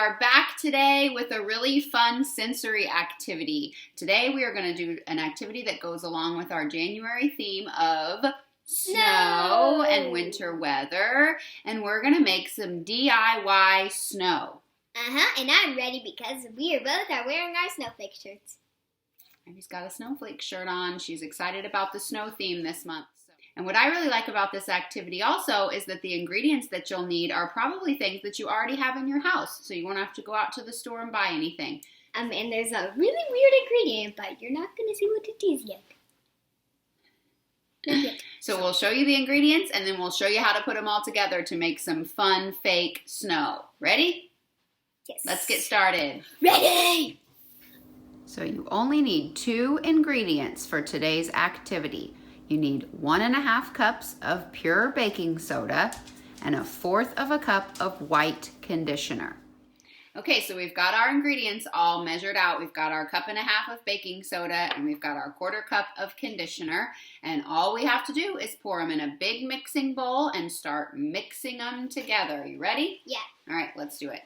are back today with a really fun sensory activity. Today we are going to do an activity that goes along with our January theme of snow and winter weather, and we're going to make some DIY snow. And I'm ready because we are wearing our snowflake shirts. Abby's got a snowflake shirt on. She's excited about the snow theme this month. And what I really like about this activity also is that the ingredients that you'll need are probably things that you already have in your house. So you won't have to go out to the store and buy anything. And there's a really weird ingredient, but you're not going to see what it is yet. Not yet. So we'll show you the ingredients and then we'll show you how to put them all together to make some fun fake snow. Ready? Yes. Let's get started. Ready! So you only need 2 ingredients for today's activity. You need 1½ cups of pure baking soda and 1/4 cup of white conditioner. Okay, so we've got our ingredients all measured out. We've got our 1½ cup of baking soda and we've got our 1/4 cup of conditioner. And all we have to do is pour them in a big mixing bowl and start mixing them together. You ready? Yeah. All right, let's do it.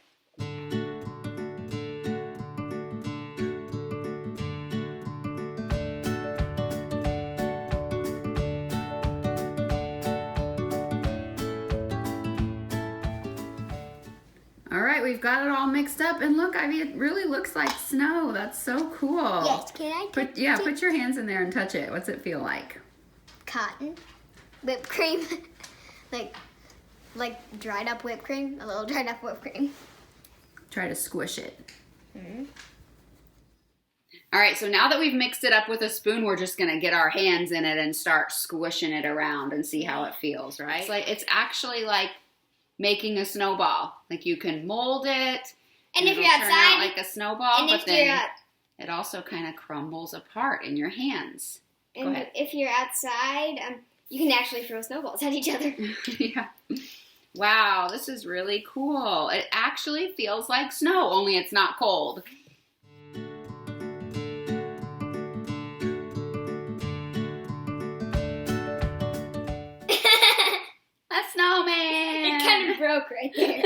All right, we've got it all mixed up, and look, Ivy, it really looks like snow. That's so cool. Yes, can I put your hands in there and touch it. What's it feel like? Cotton, whipped cream, like dried up whipped cream, a little dried up whipped cream. Try to squish it. Mm-hmm. All right, so now that we've mixed it up with a spoon, we're just gonna get our hands in it and start squishing it around and see how it feels, right? It's actually like making a snowball. Like you can mold it, and if it'll you're turn outside, out like a snowball, and but if then it also kind of crumbles apart in your hands. Go ahead. If you're outside, you can actually throw snowballs at each other. Yeah. Wow, this is really cool. It actually feels like snow, only it's not cold. A snowman! It kind of broke right there.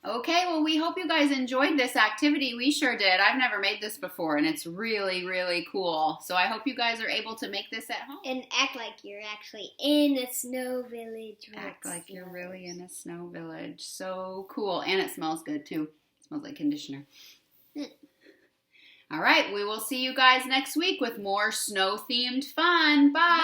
Okay, well, we hope you guys enjoyed this activity. We sure did. I've never made this before, and it's really, really cool. So I hope you guys are able to make this at home. And act like you're actually in a snow village. Act like you're really in a snow village. So cool. And it smells good, too. It smells like conditioner. All right, we will see you guys next week with more snow-themed fun. Bye.